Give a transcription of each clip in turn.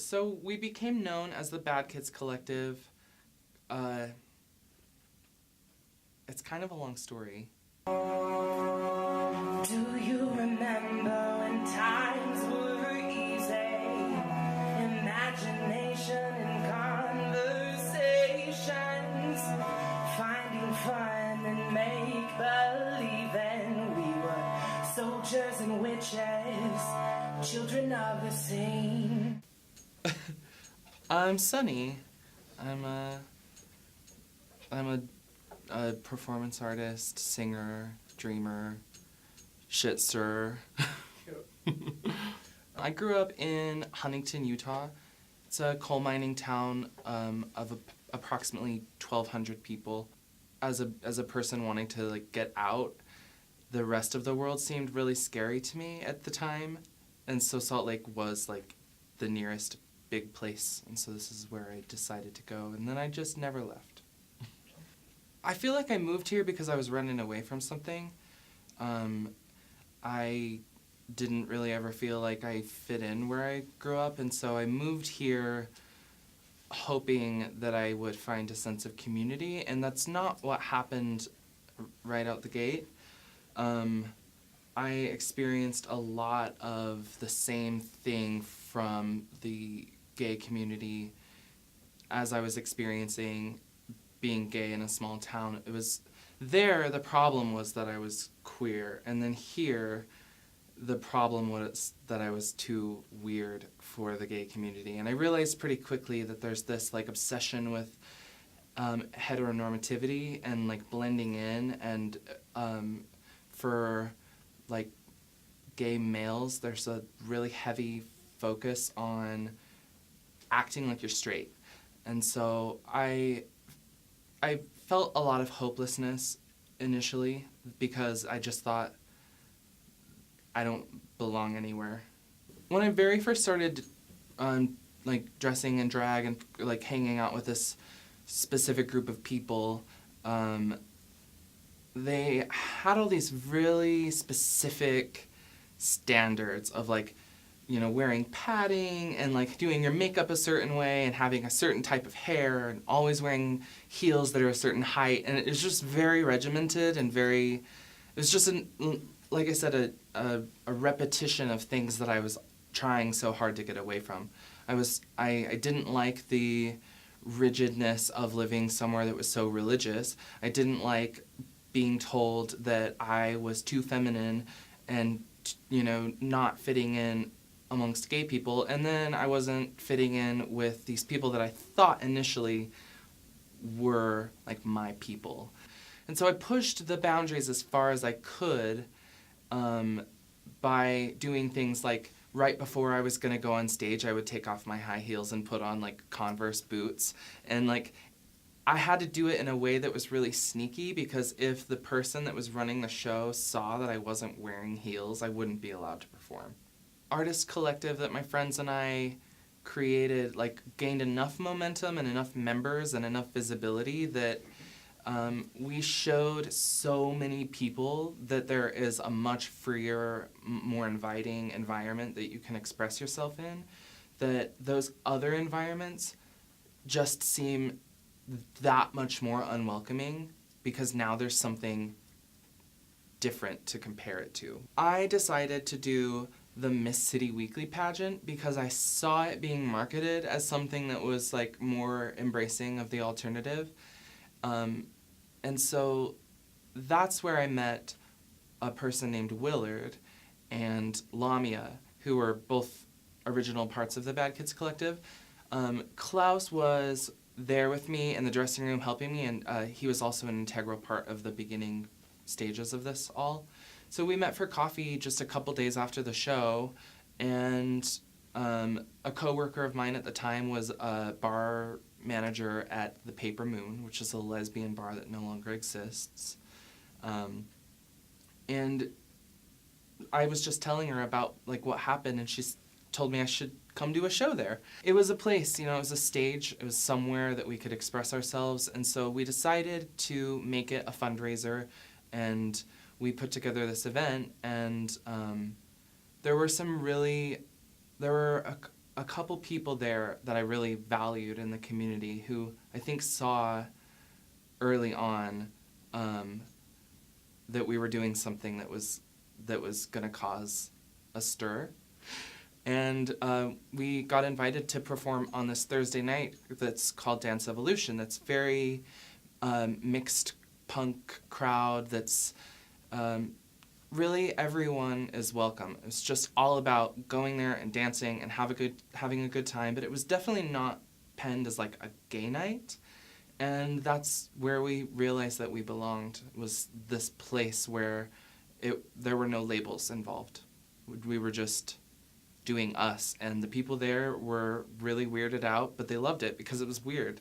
So we became known as the Bad Kids Collective. Uh, it's kind of a long story. Do you remember when times were easy? Imagination and conversations, finding fun and make believing we were soldiers and witches, children of the scene. I'm Sunny. I'm a performance artist, singer, dreamer, shit stirrer. I grew up in Huntington, Utah. It's a coal mining town of approximately 1,200 people. As a person wanting to get out, the rest of the world seemed really scary to me at the time, and so Salt Lake was the nearest big place, and so this is where I decided to go, and then I just never left. I feel like I moved here because I was running away from something. I didn't really ever feel like I fit in where I grew up, and so I moved here hoping that I would find a sense of community, and that's not what happened right out the gate. I experienced a lot of the same thing from the gay community as I was experiencing being gay in a small town. It was there, the problem was that I was queer, and then here, the problem was that I was too weird for the gay community. And I realized pretty quickly that there's this obsession with heteronormativity and blending in, and for gay males, there's a really heavy focus on acting like you're straight. And so I felt a lot of hopelessness initially because I just thought I don't belong anywhere. When I very first started dressing in drag and hanging out with this specific group of people, they had all these really specific standards of wearing padding and doing your makeup a certain way and having a certain type of hair and always wearing heels that are a certain height, and it was just very regimented and it was just like I said, a repetition of things that I was trying so hard to get away from. I didn't like the rigidness of living somewhere that was so religious. I didn't like being told that I was too feminine and not fitting in amongst gay people, and then I wasn't fitting in with these people that I thought initially were my people. And so I pushed the boundaries as far as I could by doing things right before I was going to go on stage, I would take off my high heels and put on Converse boots, and I had to do it in a way that was really sneaky, because if the person that was running the show saw that I wasn't wearing heels, I wouldn't be allowed to perform. Artist collective that my friends and I created gained enough momentum and enough members and enough visibility that we showed so many people that there is a much freer, more inviting environment that you can express yourself in, that those other environments just seem that much more unwelcoming because now there's something different to compare it to. I decided to do the Miss City Weekly pageant because I saw it being marketed as something that was more embracing of the alternative. And so that's where I met a person named Willard and Lamia, who were both original parts of the Bad Kids Collective. Klaus was there with me in the dressing room helping me, and he was also an integral part of the beginning stages of this all. So we met for coffee just a couple days after the show, and a coworker of mine at the time was a bar manager at the Paper Moon, which is a lesbian bar that no longer exists. And I was just telling her about what happened, and she told me I should come do a show there. It was a place, it was a stage, it was somewhere that we could express ourselves, and so we decided to make it a fundraiser, and we put together this event, and there were a couple people there that I really valued in the community who I think saw early on that we were doing something that was going to cause a stir. And we got invited to perform on this Thursday night that's called Dance Evolution. That's very mixed punk crowd. That's really everyone is welcome. It's just all about going there and dancing and having a good time. But it was definitely not penned as like a gay night. And that's where we realized that we belonged, was this place where there were no labels involved. We were just doing us, and the people there were really weirded out, but they loved it because it was weird.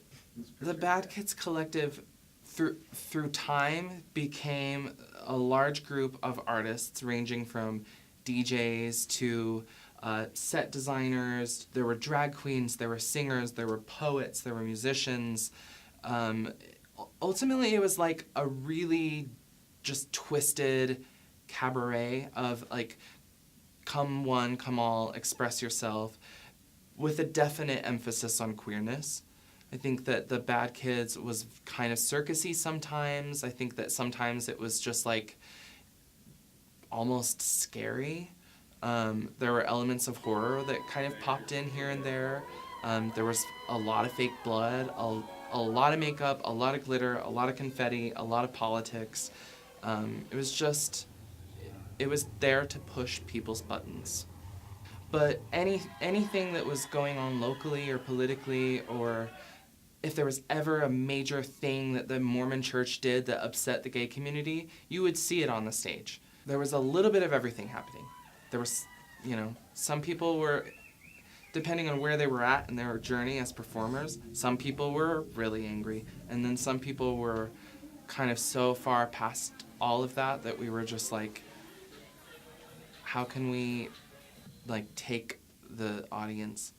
The Bad Kids Collective, through time, became a large group of artists ranging from DJs to set designers. There were drag queens, there were singers, there were poets, there were musicians. Ultimately, it was like a really just twisted cabaret of like, come one, come all, express yourself, with a definite emphasis on queerness. I think that the Bad Kids was kind of circusy sometimes. I think that sometimes it was just like almost scary. There were elements of horror that kind of popped in here and there. There was a lot of fake blood, a lot of makeup, a lot of glitter, a lot of confetti, a lot of politics. It was there to push people's buttons. But anything that was going on locally or politically, or if there was ever a major thing that the Mormon church did that upset the gay community, you would see it on the stage. There was a little bit of everything happening. There was, some people were, depending on where they were at in their journey as performers, some people were really angry, and then some people were kind of so far past all of that we were just like, how can we take the audience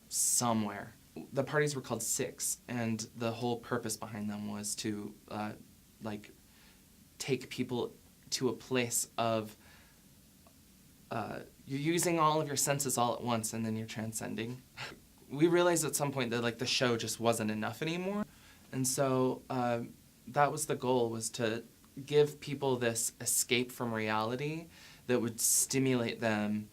somewhere? The parties were called Six, and the whole purpose behind them was to take people to a place of you're using all of your senses all at once, and then you're transcending. We realized at some point that the show just wasn't enough anymore, and so that was the goal, was to give people this escape from reality that would stimulate them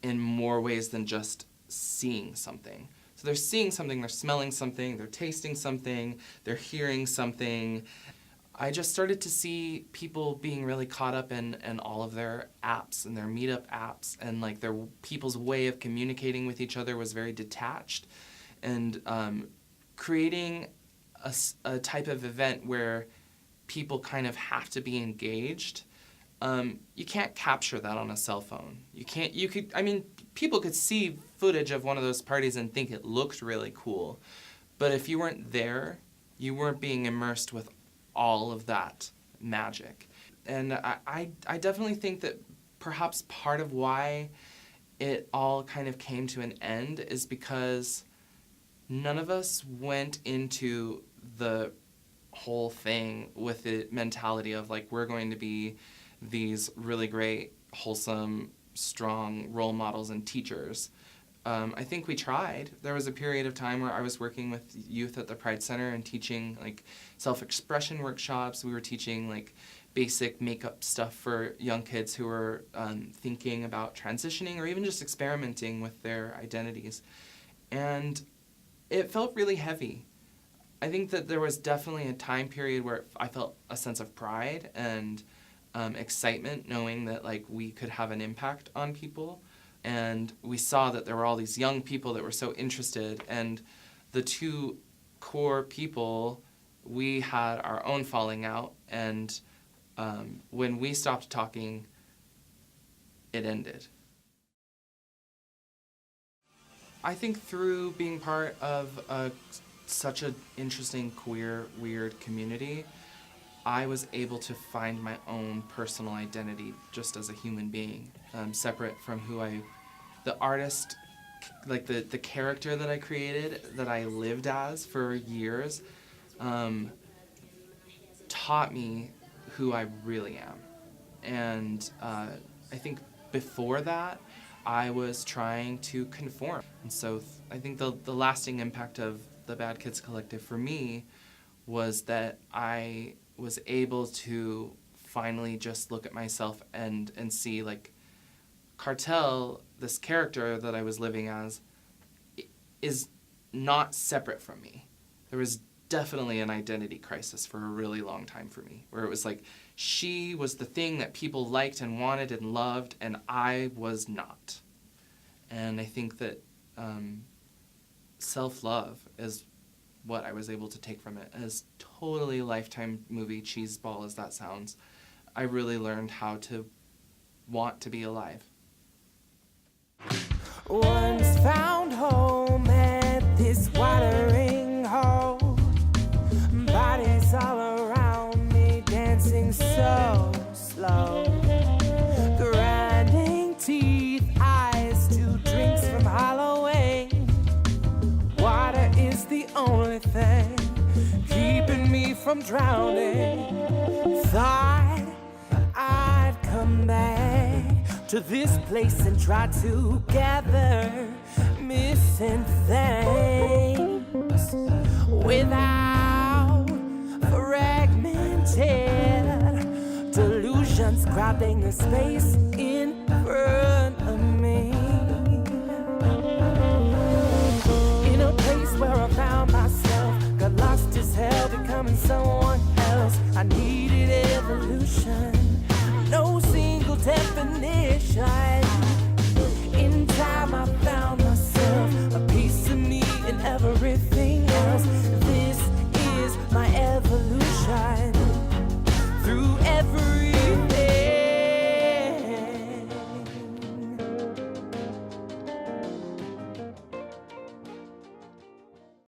in more ways than just seeing something. So they're seeing something, they're smelling something, they're tasting something, they're hearing something. I just started to see people being really caught up in all of their apps and their meetup apps, and their people's way of communicating with each other was very detached. And creating a type of event where people kind of have to be engaged, you can't capture that on a cell phone. People could see footage of one of those parties and think it looked really cool. But if you weren't there, you weren't being immersed with all of that magic. And I definitely think that perhaps part of why it all kind of came to an end is because none of us went into the whole thing with the mentality of we're going to be these really great, wholesome, strong role models and teachers. I think we tried. There was a period of time where I was working with youth at the Pride Center and teaching self-expression workshops. We were teaching basic makeup stuff for young kids who were thinking about transitioning or even just experimenting with their identities. And it felt really heavy. I think that there was definitely a time period where I felt a sense of pride and excitement, knowing that we could have an impact on people. And we saw that there were all these young people that were so interested, and the two core people, we had our own falling out, and when we stopped talking, it ended. I think through being part of such an interesting, queer, weird community, I was able to find my own personal identity just as a human being, separate from the artist, the character that I created, that I lived as for years, taught me who I really am. And I think before that, I was trying to conform. And so I think the lasting impact of the Bad Kids Collective for me was that I was able to finally just look at myself and see, like, Cartel, this character that I was living as, is not separate from me. There was definitely an identity crisis for a really long time for me, where it was like she was the thing that people liked and wanted and loved, and I was not. And I think that self-love is what I was able to take from it. As totally Lifetime movie cheeseball as that sounds, I really learned how to want to be alive. Once found home at this watering hole. Bodies all around me dancing so slow. Grinding teeth, eyes to drinks from Halloween. Water is the only thing keeping me from drowning. Thought I'd come back to this place and try to gather missing things without fragmented delusions crowding the space in front of me. In a place where I found myself, got lost as hell, becoming someone else. I needed evolution, no single definition.